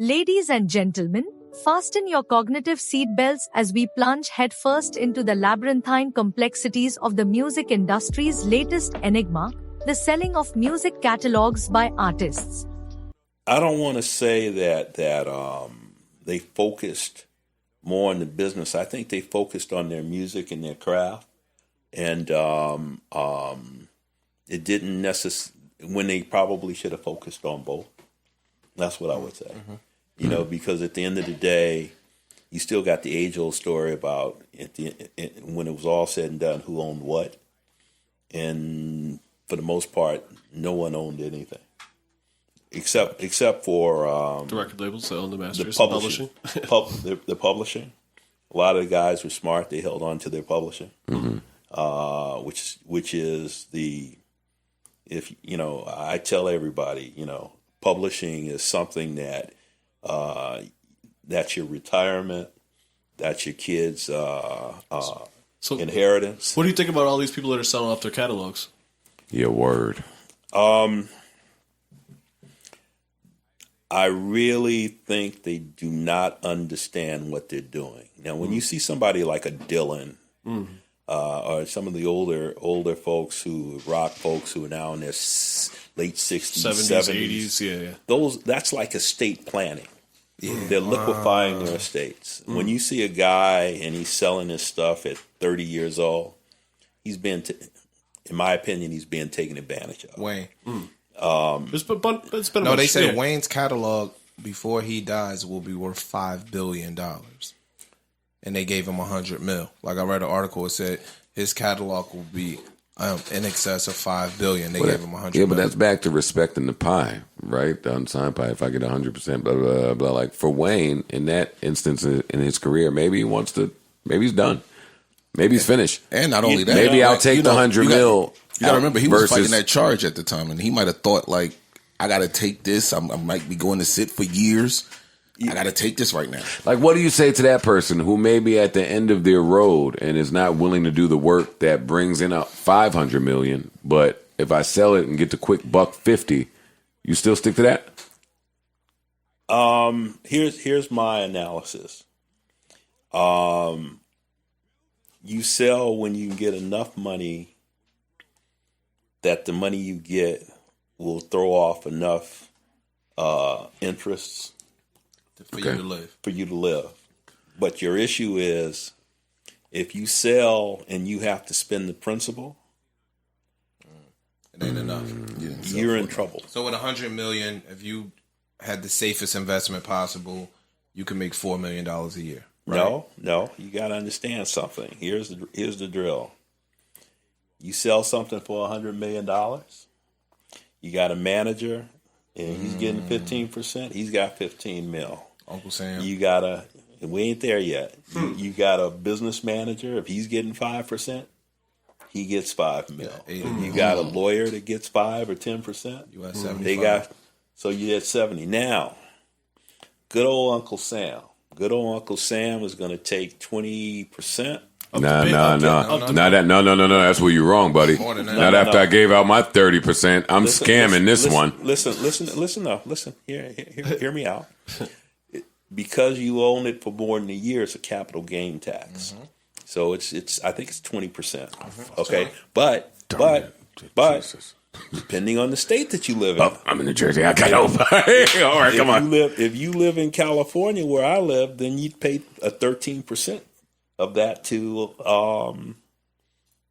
Ladies and gentlemen, fasten your cognitive seatbelts as we plunge headfirst into the labyrinthine complexities of the music industry's latest enigma, the selling of music catalogs by artists. I don't want to say that they focused more on the business. I think they focused on their music and their craft, and it didn't necessarily when they probably should have focused on both. That's what I would say. Mm-hmm. You know, because at the end of the day, you still got the age-old story about when it was all said and done, who owned what, and for the most part, no one owned anything. Except for the record labels that own the masters, the publishing. The publishing. A lot of the guys were smart; they held on to their publishing, mm-hmm. Which is if you know, I tell everybody, you know, publishing is something that that's your retirement, that's your kids' inheritance. What do you think about all these people that are selling off their catalogs? Yeah, word. I really think they do not understand what they're doing. Now, when you see somebody like a Dylan, or some of the older folks rock folks who are now in their late 60s, 70s, yeah. That's like estate planning. Yeah. They're liquefying their estates. When you see a guy and he's selling his stuff at 30 years old, he's been, in my opinion, he's being taken advantage of. Wayne. It's been they said Wayne's catalog before he dies will be worth $5 billion, and they gave him $100 million. Like I read an article, it said his catalog will be in excess of $5 billion. They gave him $100 million. Yeah, but that's back to respecting the pie, right? The unsigned pie. If I get 100%, blah blah blah. Like for Wayne, in that instance in his career, maybe he's done. Maybe he's finished. And not only that, maybe I'll take the $100 million. You gotta remember, he was fighting that charge at the time, and he might have thought, like, I gotta take this. I might be going to sit for years. I gotta take this right now. Like, what do you say to that person who may be at the end of their road and is not willing to do the work that brings in a $500 million, but if I sell it and get the quick $150, you still stick to that? Here's my analysis. You sell when you get enough money that the money you get will throw off enough interests for you to live. But your issue is if you sell and you have to spend the principal, it ain't enough. You're in trouble. So with $100 million, if you had the safest investment possible, you can make $4 million a year. Right? No, you got to understand something. Here's the drill. You sell something for $100 million. You got a manager, and he's getting 15%. He's got $15 million. Uncle Sam. We ain't there yet. You got a business manager. If he's getting 5%, he gets $5 million. You got a lawyer that gets 5 or 10%. You got 75. So you at 70. Now, good old Uncle Sam. Good old Uncle Sam is going to take 20%. No. That's where you're wrong, buddy. Not after I gave out my 30%. I'm scamming this one. Listen. Hear me out. Because you own it for more than a year, it's a capital gain tax. Mm-hmm. So it's I think it's 20%. Mm-hmm. Okay, but depending on the state that you live in. Oh, I'm in New Jersey. I got over. All right, come on. If you live in California, where I live, then you'd pay a 13% of that to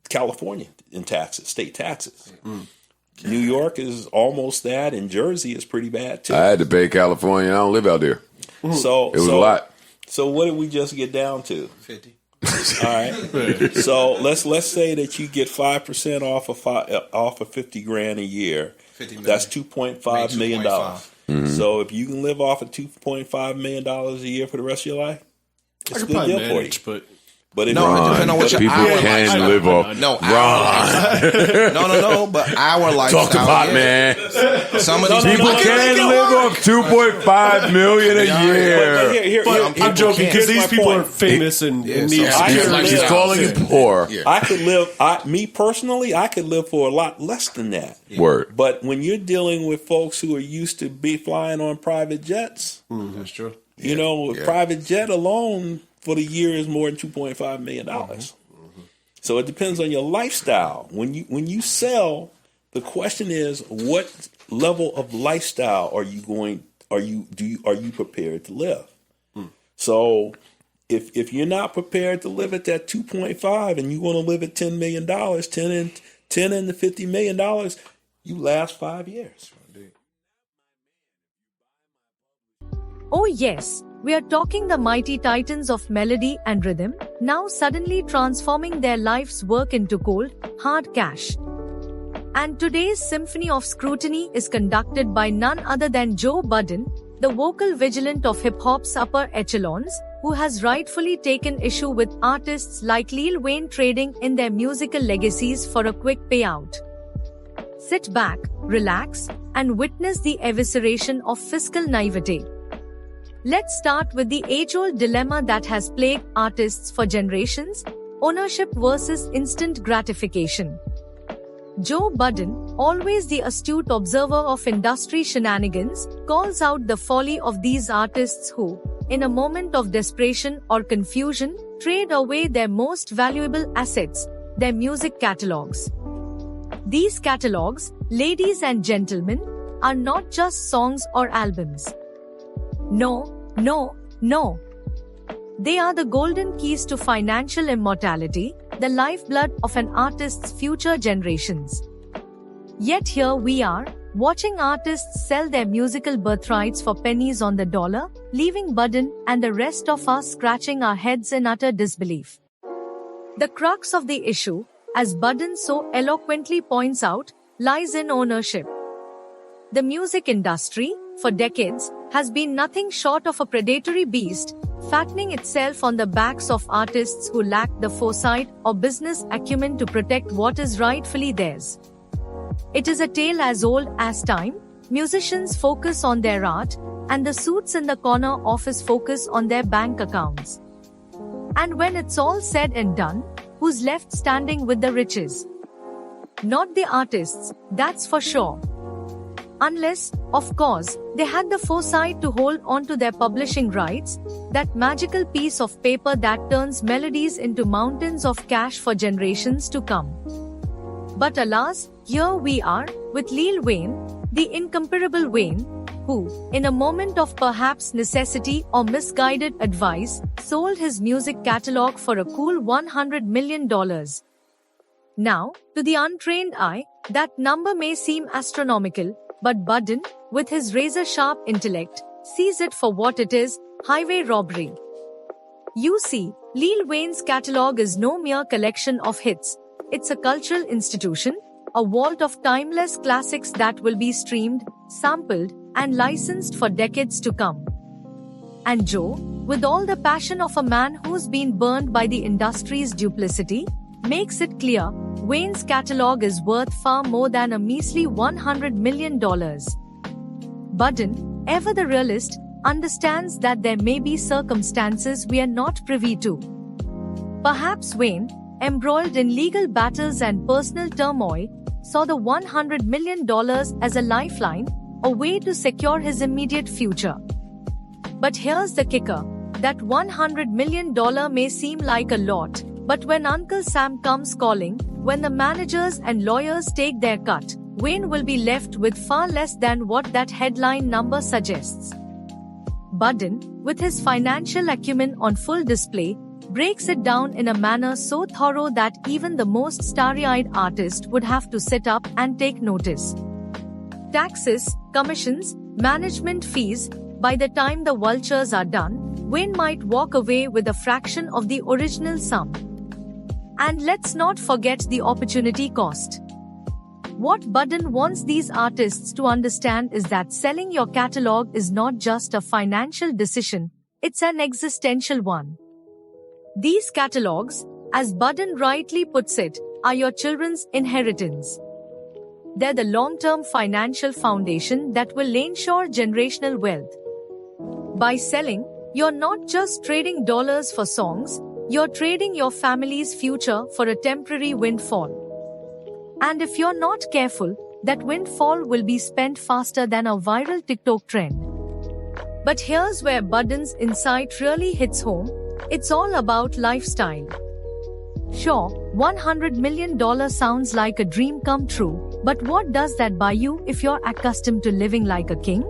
California in taxes, state taxes. Mm-hmm. New York is almost that, and Jersey is pretty bad too. I had to pay California. I don't live out there. So it was a lot. So what did we just get down to? 50. All right. So let's say that you get 5% off of $50,000 a year. That's $2.5 million. Mm-hmm. So if you can live off of $2.5 million a year for the rest of your life, it's a good deal for you. But if No, it depends on what your people hour can lifestyle. live off. No, Ron, no. But our lifestyle. talk about yeah. man. Some of these People people can live off 2.5 million a year. But I'm joking because these people are famous and Yeah, need so- He's calling you poor. Yeah. I could live, me personally, I could live for a lot less than that. Word. But when you're dealing with folks who are used to be flying on private jets, That's true. you know, a private jet alone for the year is more than $2.5 million. So it depends on your lifestyle. When you sell, the question is, what level of lifestyle are you prepared to live? So if you're not prepared to live at that 2.5 and you want to live at $10 million, 10 and the $50 million, you last 5 years. Oh yes, we are talking the mighty titans of melody and rhythm, now suddenly transforming their life's work into cold, hard cash. And today's symphony of scrutiny is conducted by none other than Joe Budden, the vocal vigilant of hip-hop's upper echelons, who has rightfully taken issue with artists like Lil Wayne trading in their musical legacies for a quick payout. Sit back, relax, and witness the evisceration of fiscal naivete. Let's start with the age-old dilemma that has plagued artists for generations: ownership versus instant gratification. Joe Budden, always the astute observer of industry shenanigans, calls out the folly of these artists who, in a moment of desperation or confusion, trade away their most valuable assets, their music catalogs. These catalogs, ladies and gentlemen, are not just songs or albums. No. They are the golden keys to financial immortality, the lifeblood of an artist's future generations. Yet here we are, watching artists sell their musical birthrights for pennies on the dollar, leaving Budden and the rest of us scratching our heads in utter disbelief. The crux of the issue, as Budden so eloquently points out, lies in ownership. The music industry, for decades, has been nothing short of a predatory beast, fattening itself on the backs of artists who lack the foresight or business acumen to protect what is rightfully theirs. It is a tale as old as time. Musicians focus on their art, and the suits in the corner office focus on their bank accounts. And when it's all said and done, who's left standing with the riches? Not the artists, that's for sure. Unless, of course, they had the foresight to hold on to their publishing rights, that magical piece of paper that turns melodies into mountains of cash for generations to come. But alas, here we are, with Lil Wayne, the incomparable Wayne, who, in a moment of perhaps necessity or misguided advice, sold his music catalog for a cool $100 million. Now, to the untrained eye, that number may seem astronomical, but Budden, with his razor-sharp intellect, sees it for what it is: highway robbery. You see, Lil Wayne's catalog is no mere collection of hits. It's a cultural institution, a vault of timeless classics that will be streamed, sampled, and licensed for decades to come. And Joe, with all the passion of a man who's been burned by the industry's duplicity, makes it clear, Wayne's catalog is worth far more than a measly $100 million. Budden, ever the realist, understands that there may be circumstances we are not privy to. Perhaps Wayne, embroiled in legal battles and personal turmoil, saw the $100 million as a lifeline, a way to secure his immediate future. But here's the kicker: that $100 million may seem like a lot, but when Uncle Sam comes calling, when the managers and lawyers take their cut, Wayne will be left with far less than what that headline number suggests. Budden, with his financial acumen on full display, breaks it down in a manner so thorough that even the most starry-eyed artist would have to sit up and take notice. Taxes, commissions, management fees, by the time the vultures are done, Wayne might walk away with a fraction of the original sum. And let's not forget the opportunity cost. What Budden wants these artists to understand is that selling your catalog is not just a financial decision, it's an existential one. These catalogs, as Budden rightly puts it, are your children's inheritance. They're the long-term financial foundation that will ensure generational wealth. By selling, you're not just trading dollars for songs, you're trading your family's future for a temporary windfall. And if you're not careful, that windfall will be spent faster than a viral TikTok trend. But here's where Budden's insight really hits home. It's all about lifestyle. Sure, $100 million sounds like a dream come true, but what does that buy you if you're accustomed to living like a king?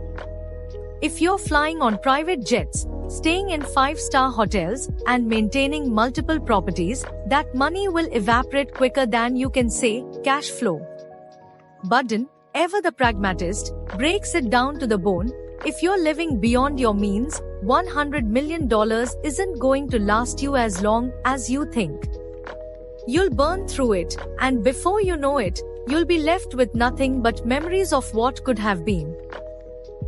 If you're flying on private jets, staying in 5-star hotels, and maintaining multiple properties, that money will evaporate quicker than you can say, cash flow. Budden, ever the pragmatist, breaks it down to the bone. If you're living beyond your means, $100 million isn't going to last you as long as you think. You'll burn through it, and before you know it, you'll be left with nothing but memories of what could have been.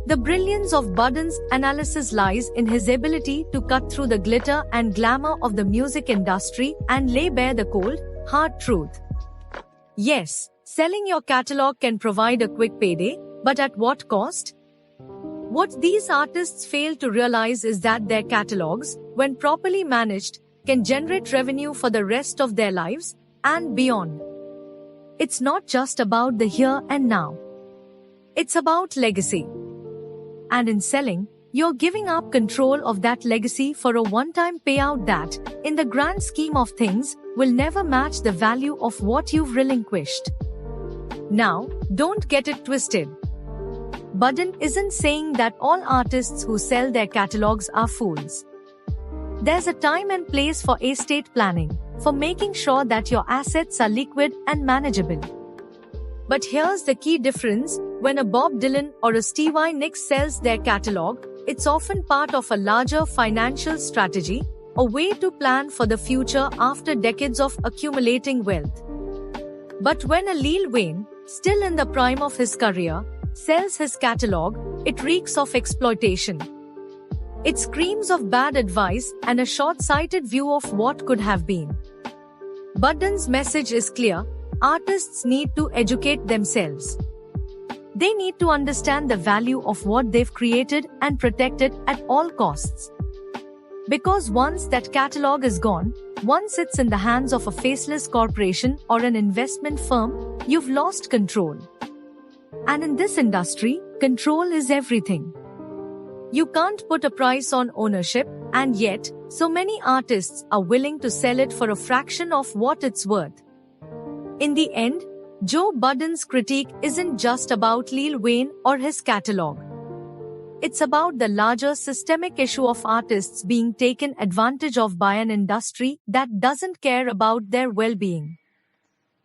The brilliance of Budden's analysis lies in his ability to cut through the glitter and glamour of the music industry and lay bare the cold, hard truth. Yes, selling your catalog can provide a quick payday, but at what cost? What these artists fail to realize is that their catalogs, when properly managed, can generate revenue for the rest of their lives and beyond. It's not just about the here and now. It's about legacy. And in selling, you're giving up control of that legacy for a one-time payout that, in the grand scheme of things, will never match the value of what you've relinquished. Now, don't get it twisted. Budden isn't saying that all artists who sell their catalogs are fools. There's a time and place for estate planning, for making sure that your assets are liquid and manageable. But here's the key difference: when a Bob Dylan or a Stevie Nicks sells their catalog, it's often part of a larger financial strategy, a way to plan for the future after decades of accumulating wealth. But when a Lil Wayne, still in the prime of his career, sells his catalog, it reeks of exploitation. It screams of bad advice and a short-sighted view of what could have been. Budden's message is clear: artists need to educate themselves. They need to understand the value of what they've created and protect it at all costs. Because once that catalog is gone, once it's in the hands of a faceless corporation or an investment firm, you've lost control. And in this industry, control is everything. You can't put a price on ownership, and yet, so many artists are willing to sell it for a fraction of what it's worth. In the end, Joe Budden's critique isn't just about Lil Wayne or his catalog. It's about the larger systemic issue of artists being taken advantage of by an industry that doesn't care about their well-being.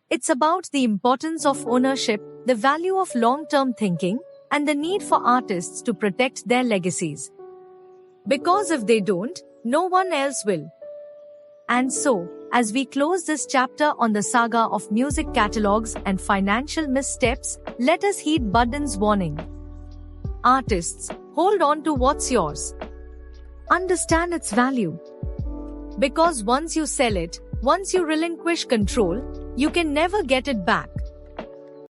It's about the importance of ownership, the value of long-term thinking, and the need for artists to protect their legacies. Because if they don't, no one else will. And so, as we close this chapter on the saga of music catalogs and financial missteps, let us heed Budden's warning. Artists, hold on to what's yours. Understand its value. Because once you sell it, once you relinquish control, you can never get it back.